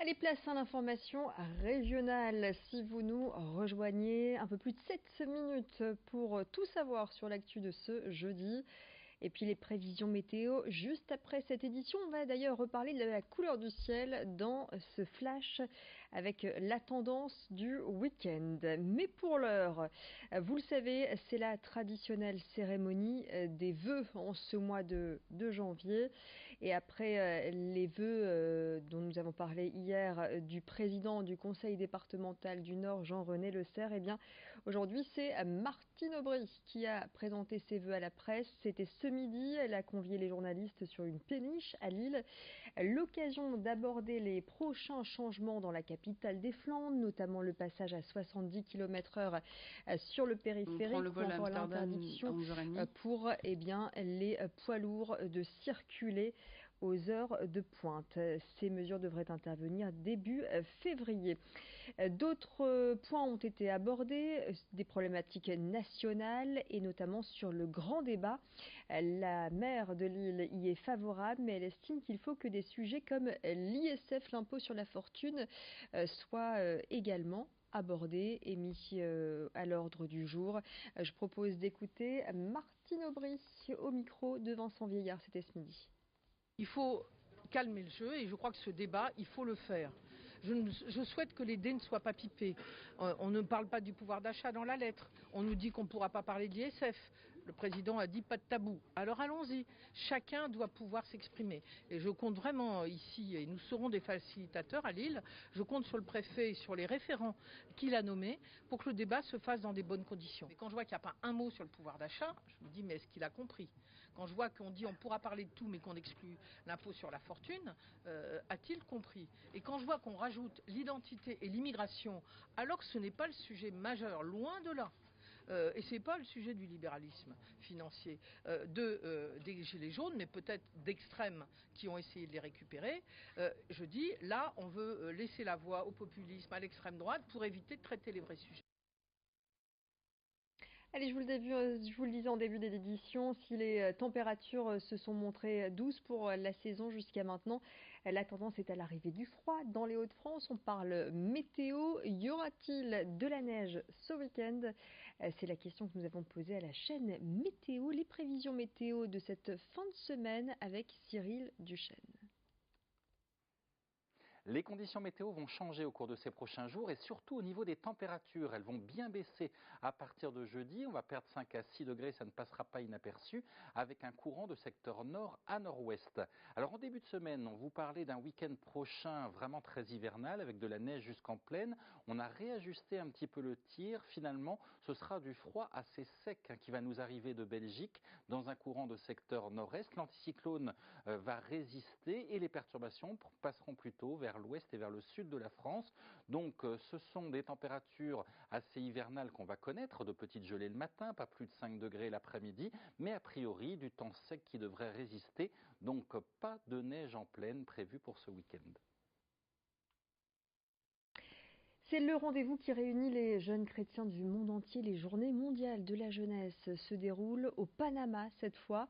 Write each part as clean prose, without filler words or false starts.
Allez, place à l'information régionale. Si vous nous rejoignez, un peu plus de 7 minutes pour tout savoir sur l'actu de ce jeudi. Et puis les prévisions météo juste après cette édition. On va d'ailleurs reparler de la couleur du ciel dans ce flash avec la tendance du week-end. Mais pour l'heure, vous le savez, c'est la traditionnelle cérémonie des vœux en ce mois de janvier. Et après les vœux dont nous avons parlé hier du président du conseil départemental du Nord, Jean-René Le Serre, eh bien aujourd'hui c'est Martine Aubry qui a présenté ses vœux à la presse. C'était ce midi, elle a convié les journalistes sur une péniche à Lille. L'occasion d'aborder les prochains changements dans la capitale des Flandres, notamment le passage à 70 km/h sur le périphérique ou encore l'interdiction pour les poids lourds de circuler aux heures de pointe. Ces mesures devraient intervenir début février. D'autres points ont été abordés, des problématiques nationales et notamment sur le grand débat. La maire de Lille y est favorable, mais elle estime qu'il faut que des sujets comme l'ISF, l'impôt sur la fortune, soient également abordés et mis à l'ordre du jour. Je propose d'écouter Martine Aubry au micro de Vincent Vieillard, c'était ce midi. Il faut calmer le jeu et je crois que ce débat, il faut le faire. Je souhaite que les dés ne soient pas pipés. On ne parle pas du pouvoir d'achat dans la lettre. On nous dit qu'on ne pourra pas parler de l'ISF. Le président a dit pas de tabou. Alors allons-y. Chacun doit pouvoir s'exprimer. Et je compte vraiment ici, et nous serons des facilitateurs à Lille, je compte sur le préfet et sur les référents qu'il a nommés pour que le débat se fasse dans des bonnes conditions. Et quand je vois qu'il n'y a pas un mot sur le pouvoir d'achat, je me dis mais est-ce qu'il a compris ? Quand je vois qu'on dit on pourra parler de tout mais qu'on exclut l'impôt sur la fortune, a-t-il compris ? Et quand je vois qu'on rajoute l'identité et l'immigration alors que ce n'est pas le sujet majeur, loin de là, et ce n'est pas le sujet du libéralisme financier des gilets jaunes, mais peut-être d'extrêmes qui ont essayé de les récupérer, je dis là on veut laisser la voie au populisme, à l'extrême droite pour éviter de traiter les vrais sujets. Allez, je vous le disais en début d'édition, si les températures se sont montrées douces pour la saison jusqu'à maintenant, la tendance est à l'arrivée du froid dans les Hauts-de-France. On parle météo. Y aura-t-il de la neige ce week-end ? C'est la question que nous avons posée à la chaîne Météo. Les prévisions météo de cette fin de semaine avec Cyril Duchesne. Les conditions météo vont changer au cours de ces prochains jours et surtout au niveau des températures. Elles vont bien baisser à partir de jeudi. On va perdre 5 à 6 degrés, ça ne passera pas inaperçu, avec un courant de secteur nord à nord-ouest. Alors en début de semaine, on vous parlait d'un week-end prochain vraiment très hivernal avec de la neige jusqu'en plaine. On a réajusté un petit peu le tir. Finalement, ce sera du froid assez sec qui va nous arriver de Belgique dans un courant de secteur nord-est. L'anticyclone va résister et les perturbations passeront plutôt vers l'ouest et vers le sud de la France. Donc ce sont des températures assez hivernales qu'on va connaître, de petites gelées le matin, pas plus de 5 degrés l'après-midi, mais a priori du temps sec qui devrait résister, donc pas de neige en plaine prévue pour ce week-end. C'est le rendez-vous qui réunit les jeunes chrétiens du monde entier. Les journées mondiales de la jeunesse se déroulent au Panama cette fois.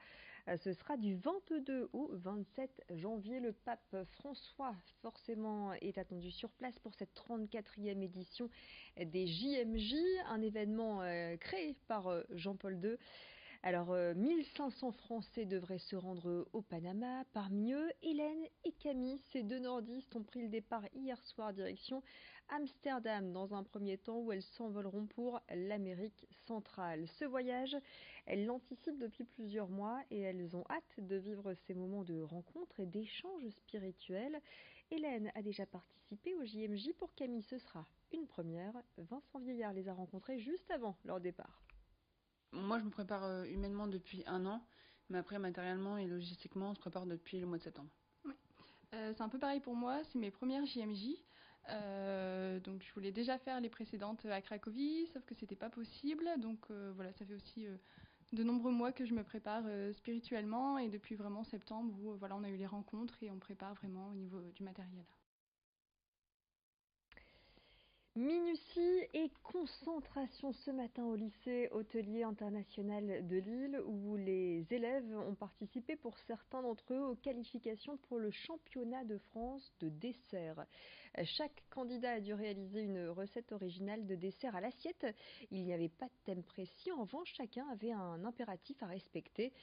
Ce sera du 22 au 27 janvier. Le pape François, forcément, est attendu sur place pour cette 34e édition des JMJ, un événement créé par Jean-Paul II. Alors, 1500 Français devraient se rendre au Panama. Parmi eux, Hélène et Camille, ces deux nordistes, ont pris le départ hier soir direction Amsterdam dans un premier temps où elles s'envoleront pour l'Amérique centrale. Ce voyage, elles l'anticipent depuis plusieurs mois et elles ont hâte de vivre ces moments de rencontre et d'échanges spirituels. Hélène a déjà participé au JMJ. Pour Camille, ce sera une première. Vincent Vieillard les a rencontrés juste avant leur départ. Moi, je me prépare humainement depuis 1 an, mais après, matériellement et logistiquement, on se prépare depuis le mois de septembre. Oui. C'est un peu pareil pour moi, c'est mes premières JMJ. Donc je voulais déjà faire les précédentes à Cracovie, sauf que c'était pas possible. Donc voilà, ça fait aussi de nombreux mois que je me prépare spirituellement et depuis vraiment septembre où voilà, on a eu les rencontres et on prépare vraiment au niveau du matériel. Minutie et concentration ce matin au lycée hôtelier international de Lille où les élèves ont participé pour certains d'entre eux aux qualifications pour le championnat de France de dessert. Chaque candidat a dû réaliser une recette originale de dessert à l'assiette. Il n'y avait pas de thème précis, en revanche chacun avait un impératif à respecter,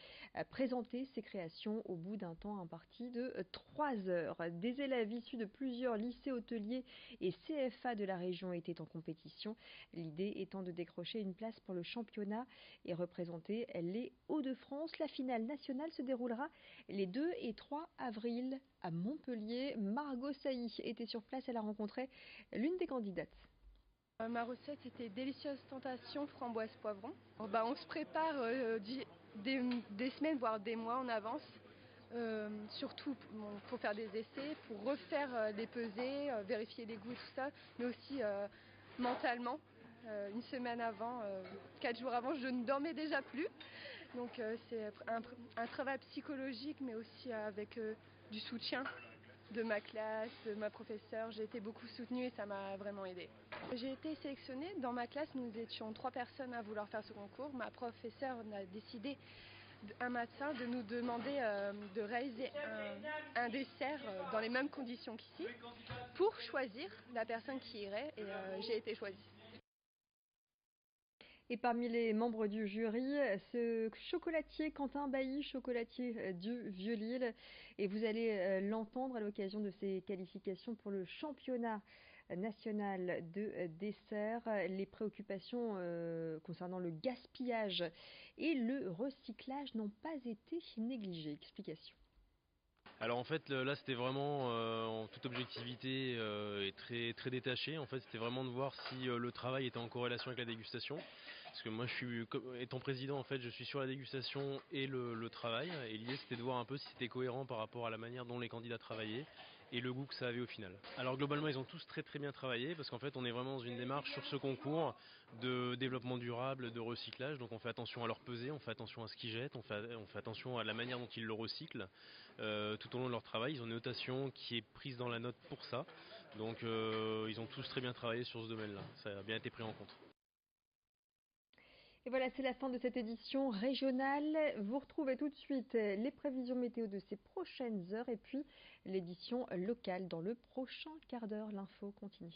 présenter ses créations au bout d'un temps imparti de 3 heures. Des élèves issus de plusieurs lycées hôteliers et CFA de la région étaient en compétition, l'idée étant de décrocher une place pour le championnat et représenter les Hauts-de-France. La finale nationale se déroulera les 2 et 3 avril à Montpellier. Margot Sailly était sur place, elle a rencontré l'une des candidates. Ma recette était délicieuse tentation framboise poivron. On se prépare des semaines voire des mois en avance. Surtout pour faire des essais, pour refaire les pesées, vérifier les goûts, tout ça, mais aussi mentalement. Une semaine avant, 4 jours avant, je ne dormais déjà plus. Donc c'est un travail psychologique, mais aussi avec du soutien de ma classe, de ma professeure. J'ai été beaucoup soutenue et ça m'a vraiment aidée. J'ai été sélectionnée. Dans ma classe, nous étions 3 personnes à vouloir faire ce concours. Ma professeure a décidé un matin de nous demander de réaliser un dessert dans les mêmes conditions qu'ici pour choisir la personne qui irait et j'ai été choisie. Et parmi les membres du jury, ce chocolatier Quentin Bailly, chocolatier du Vieux-Lille. Et vous allez l'entendre à l'occasion de ses qualifications pour le championnat national de dessert. Les préoccupations concernant le gaspillage et le recyclage n'ont pas été négligées. Explication. Alors en fait là c'était vraiment en toute objectivité et très, très détaché. En fait c'était vraiment de voir si le travail était en corrélation avec la dégustation. Parce que moi étant président en fait je suis sur la dégustation et le travail. Et l'idée c'était de voir un peu si c'était cohérent par rapport à la manière dont les candidats travaillaient et le goût que ça avait au final. Alors globalement ils ont tous très très bien travaillé parce qu'en fait on est vraiment dans une démarche sur ce concours de développement durable, de recyclage. Donc on fait attention à leur pesée, on fait attention à ce qu'ils jettent, on fait attention à la manière dont ils le recyclent tout au long de leur travail. Ils ont une notation qui est prise dans la note pour ça. Donc ils ont tous très bien travaillé sur ce domaine-là. Ça a bien été pris en compte. Et voilà, c'est la fin de cette édition régionale. Vous retrouvez tout de suite les prévisions météo de ces prochaines heures et puis l'édition locale dans le prochain quart d'heure. L'info continue.